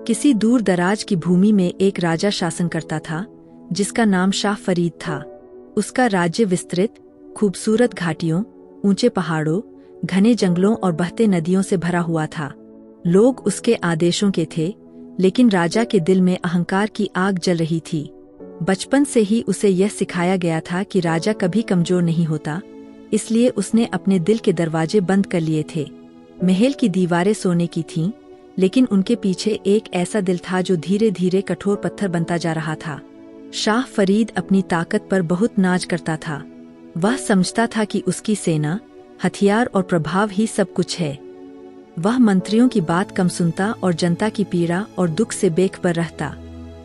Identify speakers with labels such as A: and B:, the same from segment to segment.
A: किसी दूर दराज की भूमि में एक राजा शासन करता था जिसका नाम शाह फरीद था। उसका राज्य विस्तृत, खूबसूरत घाटियों, ऊंचे पहाड़ों, घने जंगलों और बहते नदियों से भरा हुआ था। लोग उसके आदेशों के थे, लेकिन राजा के दिल में अहंकार की आग जल रही थी। बचपन से ही उसे यह सिखाया गया था कि राजा कभी कमजोर नहीं होता, इसलिए उसने अपने दिल के दरवाजे बंद कर लिए थे। महल की दीवारें सोने की थीं, लेकिन उनके पीछे एक ऐसा दिल था जो धीरे धीरे कठोर पत्थर बनता जा रहा था। शाह फरीद अपनी ताकत पर बहुत नाज करता था। वह समझता था कि उसकी सेना, हथियार और प्रभाव ही सब कुछ है। वह मंत्रियों की बात कम सुनता और जनता की पीड़ा और दुख से बेखबर रहता।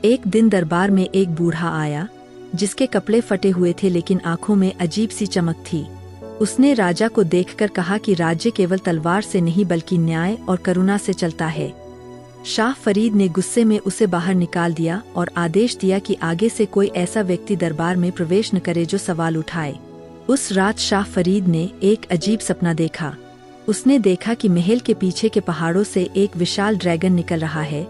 A: एक दिन दरबार में एक बूढ़ा आया जिसके कपड़े फटे हुए थे, लेकिन आंखों में अजीब सी चमक थी। उसने राजा को देखकर कहा कि राज्य केवल तलवार से नहीं बल्कि न्याय और करुणा से चलता है। शाह फरीद ने गुस्से में उसे बाहर निकाल दिया और आदेश दिया कि आगे से कोई ऐसा व्यक्ति दरबार में प्रवेश न करे जो सवाल उठाए। उस रात शाह फरीद ने एक अजीब सपना देखा। उसने देखा कि महल के पीछे के पहाड़ों से एक विशाल ड्रैगन निकल रहा है,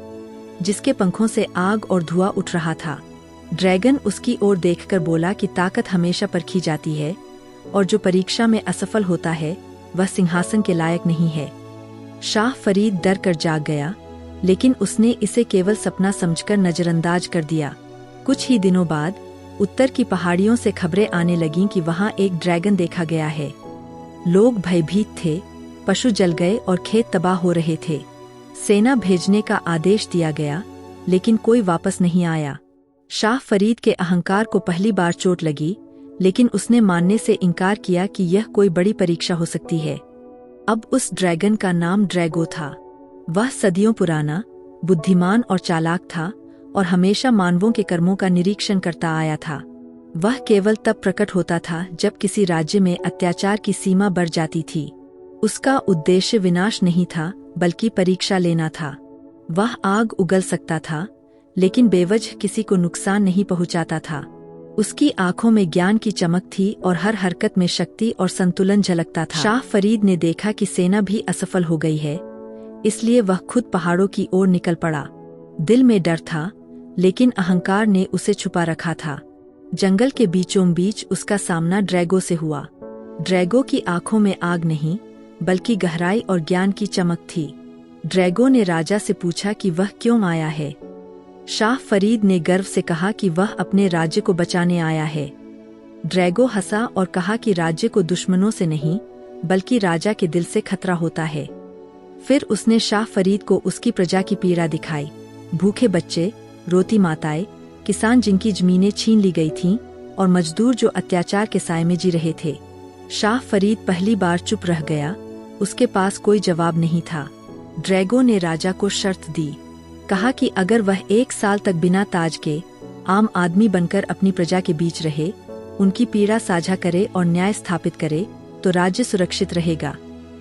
A: जिसके पंखों से आग और धुआं उठ रहा था। ड्रैगन उसकी ओर देखकर बोला कि ताकत हमेशा परखी जाती है और जो परीक्षा में असफल होता है वह सिंहासन के लायक नहीं है। शाह फरीद डर कर जाग गया, लेकिन उसने इसे केवल सपना समझकर नजरअंदाज कर दिया। कुछ ही दिनों बाद उत्तर की पहाड़ियों से खबरें आने लगीं कि वहां एक ड्रैगन देखा गया है। लोग भयभीत थे, पशु जल गए और खेत तबाह हो रहे थे। सेना भेजने का आदेश दिया गया, लेकिन कोई वापस नहीं आया। शाह फरीद के अहंकार को पहली बार चोट लगी, लेकिन उसने मानने से इनकार किया कि यह कोई बड़ी परीक्षा हो सकती है। अब उस ड्रैगन का नाम ड्रैगो था। वह सदियों पुराना, बुद्धिमान और चालाक था और हमेशा मानवों के कर्मों का निरीक्षण करता आया था। वह केवल तब प्रकट होता था जब किसी राज्य में अत्याचार की सीमा बढ़ जाती थी। उसका उद्देश्य विनाश नहीं था, बल्कि परीक्षा लेना था। वह आग उगल सकता था, लेकिन बेवजह किसी को नुकसान नहीं पहुंचाता था। उसकी आंखों में ज्ञान की चमक थी और हर हरकत में शक्ति और संतुलन झलकता था। शाह फरीद ने देखा कि सेना भी असफल हो गई है, इसलिए वह खुद पहाड़ों की ओर निकल पड़ा। दिल में डर था, लेकिन अहंकार ने उसे छुपा रखा था। जंगल के बीचों बीच उसका सामना ड्रैगो से हुआ। ड्रैगो की आंखों में आग नहीं, बल्कि गहराई और ज्ञान की चमक थी। ड्रैगो ने राजा से पूछा कि वह क्यों आया है। शाह फरीद ने गर्व से कहा कि वह अपने राज्य को बचाने आया है। ड्रैगो हंसा और कहा कि राज्य को दुश्मनों से नहीं, बल्कि राजा के दिल से खतरा होता है। फिर उसने शाह फरीद को उसकी प्रजा की पीड़ा दिखाई। भूखे बच्चे, रोती माताएं, किसान जिनकी जमीनें छीन ली गई थीं, और मजदूर जो अत्याचार के साए में जी रहे थे। शाह फरीद पहली बार चुप रह गया। उसके पास कोई जवाब नहीं था। ड्रैगो ने राजा को शर्त दी। कहा कि अगर वह 1 साल तक बिना ताज के आम आदमी बनकर अपनी प्रजा के बीच रहे, उनकी पीड़ा साझा करे और न्याय स्थापित करे, तो राज्य सुरक्षित रहेगा।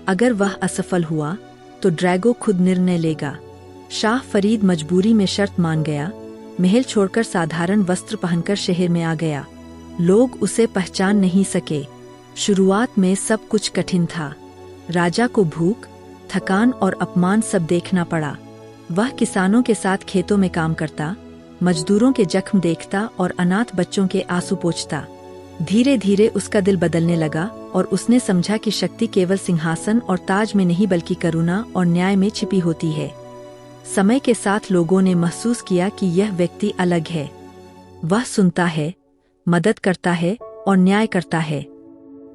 A: अगर वह असफल हुआ तो ड्रैगो खुद निर्णय लेगा। शाह फरीद मजबूरी में शर्त मान गया। महल छोड़कर साधारण वस्त्र पहनकर शहर में आ गया। लोग उसे पहचान नहीं सके। शुरुआत में सब कुछ कठिन था। राजा को भूख, थकान और अपमान सब देखना पड़ा। वह किसानों के साथ खेतों में काम करता, मजदूरों के जख्म देखता और अनाथ बच्चों के आंसू पोंछता। धीरे धीरे उसका दिल बदलने लगा और उसने समझा कि शक्ति केवल सिंहासन और ताज में नहीं, बल्कि करुणा और न्याय में छिपी होती है। समय के साथ लोगों ने महसूस किया कि यह व्यक्ति अलग है। वह सुनता है, मदद करता है और न्याय करता है।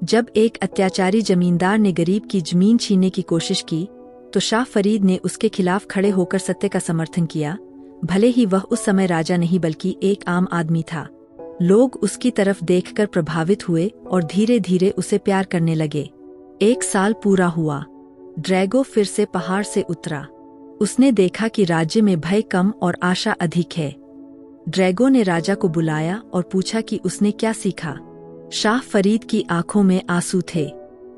A: जब एक अत्याचारी जमींदार ने गरीब की जमीन छीनने की कोशिश की, तो शाह फरीद ने उसके खिलाफ खड़े होकर सत्य का समर्थन किया, भले ही वह उस समय राजा नहीं बल्कि एक आम आदमी था। लोग उसकी तरफ देखकर प्रभावित हुए और धीरे धीरे उसे प्यार करने लगे। 1 साल पूरा हुआ। ड्रैगो फिर से पहाड़ से उतरा। उसने देखा कि राज्य में भय कम और आशा अधिक है। ड्रैगो ने राजा को बुलाया और पूछा कि उसने क्या सीखा। शाह फरीद की आंखों में आंसू थे।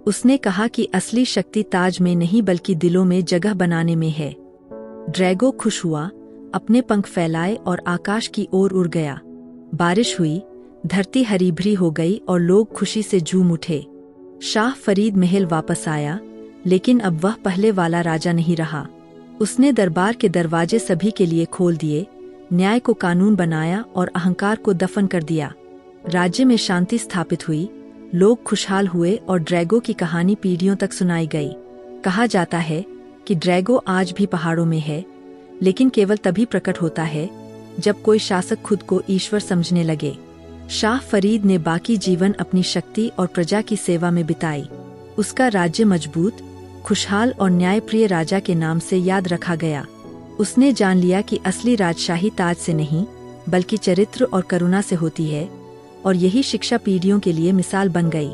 A: उसने कहा कि असली शक्ति ताज में नहीं बल्कि दिलों में जगह बनाने में है। ड्रैगो खुश हुआ, अपने पंख फैलाए और आकाश की ओर उड़ गया। बारिश हुई, धरती हरी भरी हो गई और लोग खुशी से झूम उठे। शाह फरीद महल वापस आया, लेकिन अब वह पहले वाला राजा नहीं रहा। उसने दरबार के दरवाजे सभी के लिए खोल दिए, न्याय को कानून बनाया और अहंकार को दफन कर दिया। राज्य में शांति स्थापित हुई, लोग खुशहाल हुए और ड्रैगो की कहानी पीढ़ियों तक सुनाई गई। कहा जाता है कि ड्रैगो आज भी पहाड़ों में है, लेकिन केवल तभी प्रकट होता है जब कोई शासक खुद को ईश्वर समझने लगे। शाह फरीद ने बाकी जीवन अपनी शक्ति और प्रजा की सेवा में बिताई। उसका राज्य मजबूत, खुशहाल और न्यायप्रिय राजा के नाम से याद रखा गया। उसने जान लिया कि असली राजशाही ताज से नहीं, बल्कि चरित्र और करुणा से होती है, और यही शिक्षा पीढ़ियों के लिए मिसाल बन गई।